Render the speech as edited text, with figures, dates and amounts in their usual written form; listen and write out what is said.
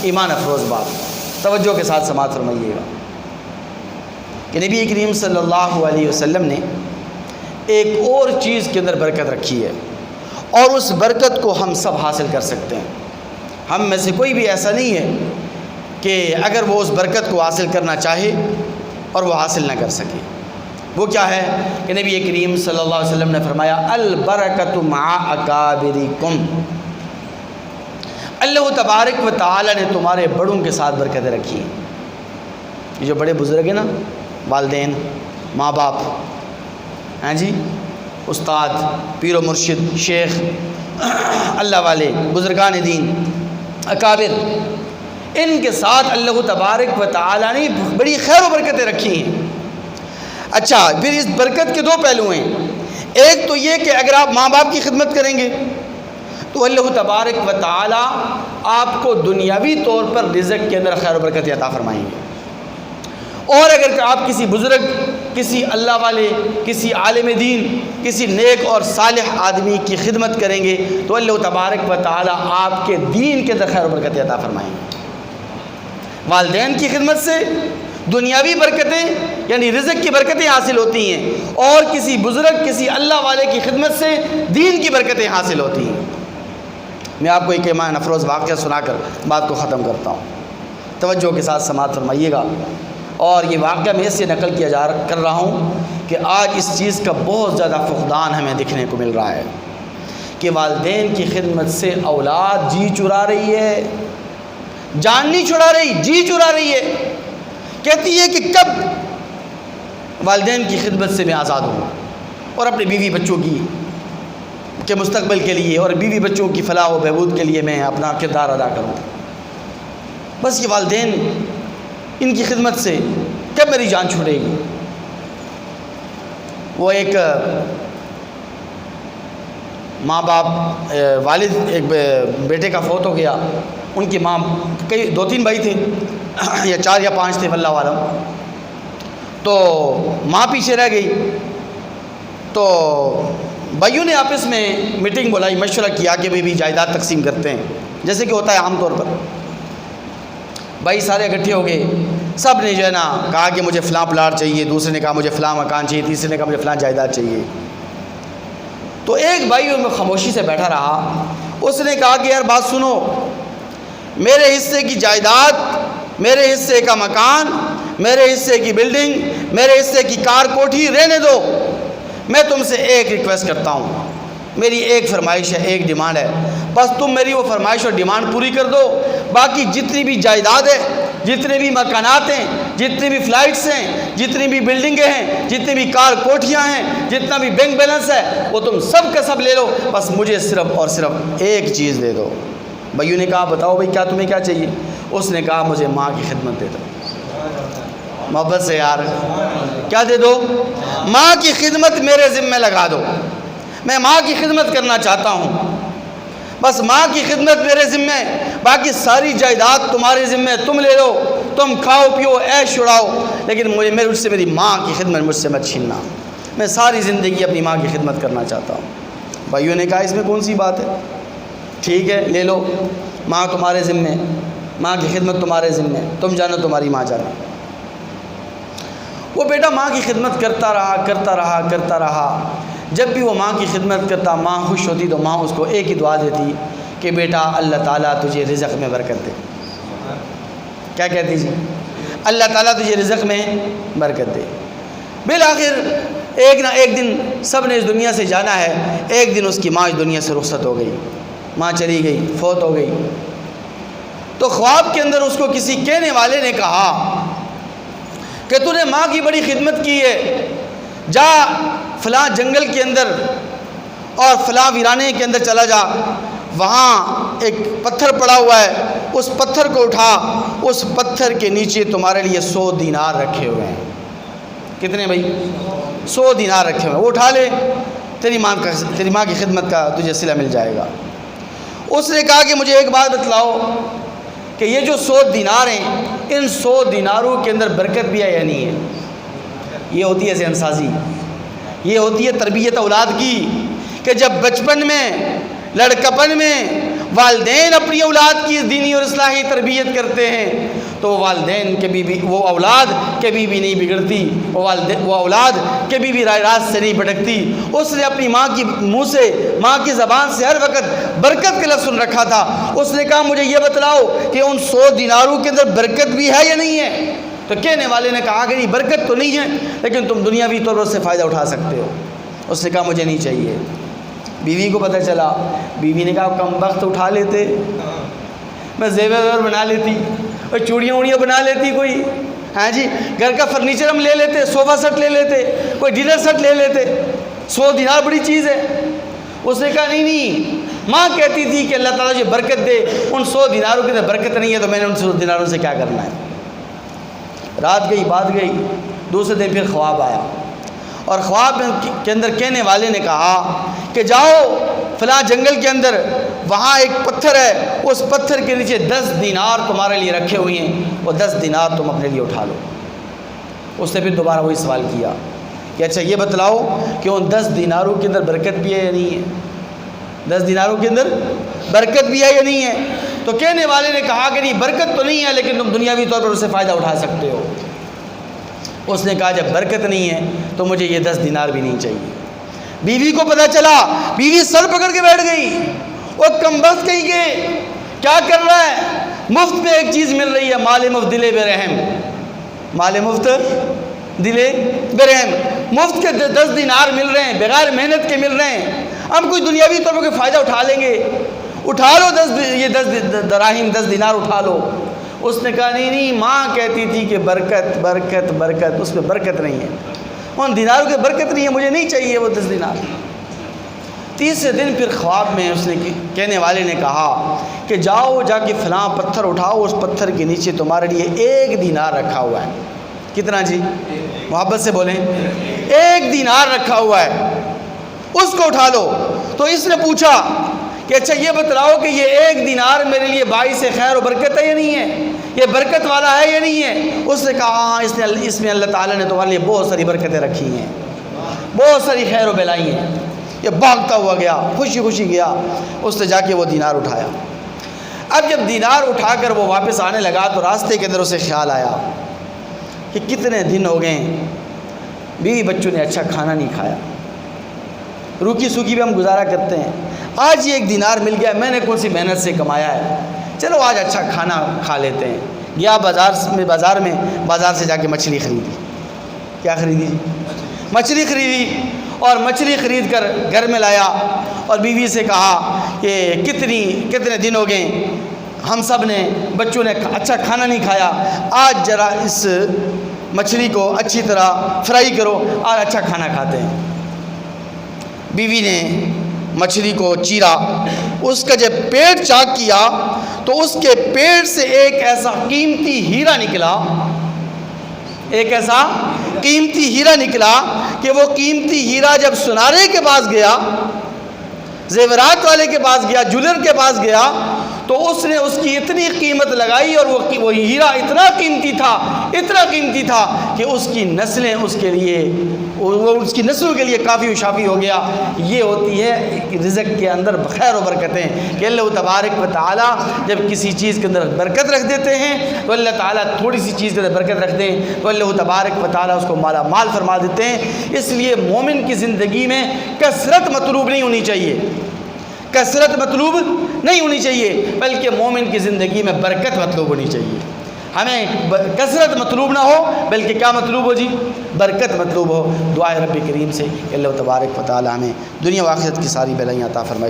ایمان افروز بات، توجہ کے ساتھ سماعت فرمائیے گا کہ نبی کریم صلی اللہ علیہ وسلم نے ایک اور چیز کے اندر برکت رکھی ہے، اور اس برکت کو ہم سب حاصل کر سکتے ہیں۔ ہم میں سے کوئی بھی ایسا نہیں ہے کہ اگر وہ اس برکت کو حاصل کرنا چاہے اور وہ حاصل نہ کر سکے۔ وہ کیا ہے کہ نبی کریم صلی اللہ علیہ وسلم نے فرمایا البرکۃ مع اکابرکم، اللہ تبارک و تعالی نے تمہارے بڑوں کے ساتھ برکتیں رکھی ہیں۔ یہ جو بڑے بزرگ ہیں نا، والدین، ماں باپ، ہیں جی، استاد، پیر و مرشد، شیخ، اللہ والے، بزرگان دین، اکابر، ان کے ساتھ اللہ تبارک و تعالی نے بڑی خیر و برکتیں رکھی ہیں۔ اچھا، پھر اس برکت کے دو پہلو ہیں۔ ایک تو یہ کہ اگر آپ ماں باپ کی خدمت کریں گے تو اللہ تبارک و تعالی آپ کو دنیاوی طور پر رزق کے اندر خیر و برکت عطا فرمائیں گے، اور اگر آپ کسی بزرگ، کسی اللہ والے، کسی عالم دین، کسی نیک اور صالح آدمی کی خدمت کریں گے تو اللہ تبارک و تعالی آپ کے دین کے اندر خیر و برکت عطا فرمائیں گے۔ والدین کی خدمت سے دنیاوی برکتیں یعنی رزق کی برکتیں حاصل ہوتی ہیں، اور کسی بزرگ، کسی اللہ والے کی خدمت سے دین کی برکتیں حاصل ہوتی ہیں۔ میں آپ کو ایک ایمان افروز واقعہ سنا کر بات کو ختم کرتا ہوں، توجہ کے ساتھ سماعت فرمائیے گا۔ اور یہ واقعہ میں اس سے نقل کر رہا ہوں کہ آج اس چیز کا بہت زیادہ فقدان ہمیں دیکھنے کو مل رہا ہے کہ والدین کی خدمت سے اولاد جی چرا رہی ہے، جان نہیں چھڑا رہی، جی چرا رہی ہے، کہتی ہے کہ کب والدین کی خدمت سے میں آزاد ہوں اور اپنے بیوی بچوں کے مستقبل کے لیے اور بیوی بچوں کی فلاح و بہبود کے لیے میں اپنا کردار ادا کروں۔ بس یہ والدین، ان کی خدمت سے کب میری جان چھوڑے گی۔ وہ ایک ماں باپ، والد، ایک بیٹے کا فوت ہو گیا، ان کی ماں، کئی 2-3 بھائی تھے یا 4 یا 5 تھے واللہ عالم، تو ماں پیچھے رہ گئی۔ تو بھائیوں نے آپس میں میٹنگ بلائی، مشورہ کیا کہ بھی جائیداد تقسیم کرتے ہیں، جیسے کہ ہوتا ہے عام طور پر۔ بھائی سارے اکٹھے ہو گئے، سب نے جو ہے نا کہا کہ مجھے فلاں پلاٹ چاہیے، دوسرے نے کہا مجھے فلاں مکان چاہیے، تیسرے نے کہا مجھے فلاں جائیداد چاہیے۔ تو ایک بھائی ان میں خاموشی سے بیٹھا رہا، اس نے کہا کہ یار بات سنو، میرے حصے کی جائیداد، میرے حصے کا مکان، میرے حصے کی بلڈنگ، میرے حصے کی کار کوٹھی رہنے دو، میں تم سے ایک ریکویسٹ کرتا ہوں، میری ایک فرمائش ہے، ایک ڈیمانڈ ہے، بس تم میری وہ فرمائش اور ڈیمانڈ پوری کر دو، باقی جتنی بھی جائیداد ہے، جتنے بھی مکانات ہیں، جتنی بھی فلائٹس ہیں، جتنی بھی بلڈنگیں ہیں، جتنی بھی کار کوٹھیاں ہیں، جتنا بھی بینک بیلنس ہے، وہ تم سب کا سب لے لو، بس مجھے صرف اور صرف ایک چیز دے دو۔ بھائیوں نے کہا بتاؤ بھائی کیا تمہیں کیا چاہیے؟ اس نے کہا مجھے ماں کی خدمت دے دو۔ محبت سے یار کیا دے دو؟ ماں کی خدمت میرے ذمہ لگا دو، میں ماں کی خدمت کرنا چاہتا ہوں، بس ماں کی خدمت میرے ذمہ، باقی ساری جائیداد تمہارے ذمہ، تم لے لو، تم کھاؤ پیو عیش اڑاؤ، لیکن مجھ سے میری ماں کی خدمت مجھ سے مت چھیننا، میں ساری زندگی اپنی ماں کی خدمت کرنا چاہتا ہوں۔ بھائیوں نے کہا اس میں کون سی بات ہے، ٹھیک ہے لے لو، ماں تمہارے ذمہ، ماں کی خدمت تمہارے ذمہ، تم جانا تمہاری ماں جانا۔ وہ بیٹا ماں کی خدمت کرتا رہا، جب بھی وہ ماں کی خدمت کرتا، ماں خوش ہوتی تو ماں اس کو ایک ہی دعا دیتی کہ بیٹا اللہ تعالیٰ تجھے رزق میں برکت دے۔ کیا کہتی جی؟ اللہ تعالیٰ تجھے رزق میں برکت دے۔ بالآخر ایک نہ ایک دن سب نے اس دنیا سے جانا ہے، ایک دن اس کی ماں اس دنیا سے رخصت ہو گئی، ماں چلی گئی، فوت ہو گئی۔ تو خواب کے اندر اس کو کسی کہنے والے نے کہا کہ تو نے ماں کی بڑی خدمت کی ہے، جا فلاں جنگل کے اندر اور فلاں ویرانے کے اندر چلا جا، وہاں ایک پتھر پڑا ہوا ہے، اس پتھر کو اٹھا، اس پتھر کے نیچے تمہارے لیے 100 دینار رکھے ہوئے ہیں۔ کتنے بھائی؟ 100 دینار رکھے ہوئے ہیں، وہ اٹھا لے، تیری ماں کی خدمت کا تجھے صلہ مل جائے گا۔ اس نے کہا کہ مجھے ایک بات بتلاؤ کہ یہ جو 100 دینار ہیں، ان 100 دیناروں کے اندر برکت بھی ہے یا نہیں ہے؟ یہ ہوتی ہے ذہن سازی، یہ ہوتی ہے تربیت اولاد کی، کہ جب بچپن میں، لڑکپن میں والدین اپنی اولاد کی دینی اور اصلاحی تربیت کرتے ہیں تو والدین کبھی بھی وہ اولاد کبھی بھی نہیں بگڑتی، وہ اولاد کبھی بھی راہ راست سے نہیں بھٹکتی۔ اس نے اپنی ماں کی منہ سے، ماں کی زبان سے ہر وقت برکت کا لفظ سن رکھا تھا۔ اس نے کہا مجھے یہ بتلاؤ کہ ان 100 دیناروں کے اندر برکت بھی ہے یا نہیں ہے؟ تو کہنے والے نے کہا کہ نہیں برکت تو نہیں ہے، لیکن تم دنیاوی طور پر سے فائدہ اٹھا سکتے ہو۔ اس نے کہا مجھے نہیں چاہیے۔ بیوی کو پتہ چلا، بیوی نے کہا کم وقت اٹھا لیتے، میں زیور بنا لیتی اور چوڑیاں ووڑیاں بنا لیتی کوئی، ہاں جی گھر کا فرنیچر ہم لے لیتے، صوفہ سیٹ لے لیتے، کوئی ڈنر سیٹ لے لیتے، 100 دینار بڑی چیز ہے۔ اس نے کہا نہیں، ماں کہتی تھی کہ اللہ تعالیٰ جو برکت دے، ان 100 دیناروں کے اندر برکت نہیں ہے تو میں نے ان 100 دیناروں سے کیا کرنا ہے۔ رات گئی بات گئی، دوسرے دن پھر خواب آیا، اور خواب کے اندر کہنے والے نے کہا کہ جاؤ فلاں جنگل کے اندر، وہاں ایک پتھر ہے، اس پتھر کے نیچے 10 دینار تمہارے لیے رکھے ہوئے ہیں، وہ 10 دینار تم اپنے لیے اٹھا لو۔ اس نے پھر دوبارہ وہی سوال کیا کہ اچھا یہ بتلاؤ کہ ان 10 دیناروں کے اندر برکت بھی ہے یا نہیں ہے؟ 10 دیناروں کے اندر برکت بھی ہے یا نہیں ہے؟ تو کہنے والے نے کہا کہ نہیں برکت تو نہیں ہے، لیکن تم دنیاوی طور پر اس سے فائدہ اٹھا سکتے ہو۔ اس نے کہا جب برکت نہیں ہے تو مجھے یہ 10 دینار بھی نہیں چاہیے۔ بیوی کو پتہ چلا، بیوی سر پکڑ کے بیٹھ گئی، وہ کم بخت کہیں گے کیا کر رہا ہے؟ مفت میں ایک چیز مل رہی ہے، مال مفت دل بے رحم، مال مفت دل بے رحم، مفت کے 10 دینار مل رہے ہیں، بغیر محنت کے مل رہے ہیں، ہم کوئی دنیاوی طور پر فائدہ اٹھا لیں گے، اٹھا لو 10 دراہم 10 دینار اٹھا لو۔ اس نے کہا نہیں، ماں کہتی تھی کہ برکت برکت برکت، اس میں برکت نہیں ہے، ان دیناروں کی برکت نہیں ہے، مجھے نہیں چاہیے وہ 10 دینار۔ تیسرے دن پھر خواب میں اس نے کہنے والے نے کہا کہ جاؤ جا کے فلاں پتھر اٹھاؤ، اس پتھر کے نیچے تمہارے لیے 1 دینار رکھا ہوا ہے۔ کتنا جی؟ محبت سے بولیں، 1 دینار رکھا ہوا ہے، اس کو اٹھا لو۔ تو اس نے پوچھا کہ اچھا یہ بتلاؤ کہ یہ 1 دینار میرے لیے باعث خیر و برکت ہے یا نہیں ہے، یہ برکت والا ہے یا نہیں ہے؟ اس نے کہا ہاں، اس میں اللہ تعالیٰ نے تمہارے لیے بہت ساری برکتیں رکھی ہیں، بہت ساری خیر و بلائی ہیں۔ یہ بھاگتا ہوا گیا، خوشی خوشی گیا، اس نے جا کے وہ دینار اٹھایا۔ اب جب دینار اٹھا کر وہ واپس آنے لگا تو راستے کے اندر اسے خیال آیا کہ کتنے دن ہو گئے بیوی بچوں نے اچھا کھانا نہیں کھایا، روکی سوکی بھی ہم گزارا کرتے ہیں، آج یہ 1 دینار مل گیا، میں نے کون سی محنت سے کمایا ہے، چلو آج اچھا کھانا کھا لیتے ہیں۔ گیا بازار سے جا کے مچھلی خریدی۔ کیا خریدی؟ مچھلی خریدی، اور مچھلی خرید کر گھر میں لایا اور بیوی سے کہا کہ کتنے دن ہو گئے ہم سب نے، بچوں نے اچھا کھانا نہیں کھایا، آج ذرا اس مچھلی کو اچھی طرح فرائی کرو اور اچھا کھانا کھاتے ہیں۔ بیوی نے مچھلی کو چیرا، اس کا جب پیٹ چاک کیا تو اس کے پیٹ سے ایک ایسا قیمتی ہیرا نکلا، ایک ایسا قیمتی ہیرا نکلا کہ وہ قیمتی ہیرا جب سنارے کے پاس گیا، زیورات والے کے پاس گیا، جولر کے پاس گیا، تو اس نے اس کی اتنی قیمت لگائی اور وہ ہیرا اتنا قیمتی تھا کہ اس کی نسلیں اس کے لیے، وہ اس کی نسلوں کے لیے کافی و شافی ہو گیا۔ یہ ہوتی ہے رزق کے اندر خیر و برکتیں کہ اللہ تبارک و تعالیٰ جب کسی چیز کے اندر برکت رکھ دیتے ہیں تو اللہ تعالیٰ تھوڑی سی چیز کے اندر برکت رکھ دیں تو اللہ تبارک و تعالیٰ اس کو مالا مال فرما دیتے ہیں۔ اس لیے مومن کی زندگی میں کثرت مطلوب نہیں ہونی چاہیے، کثرت مطلوب نہیں ہونی چاہیے، بلکہ مومن کی زندگی میں برکت مطلوب ہونی چاہیے۔ ہمیں کثرت مطلوب نہ ہو بلکہ کیا مطلوب ہو جی؟ برکت مطلوب ہو۔ دعائے رب کریم سے کہ اللہ تبارک و تعالی ہمیں دنیا و آخرت کی ساری بلائیاں عطا فرمائے۔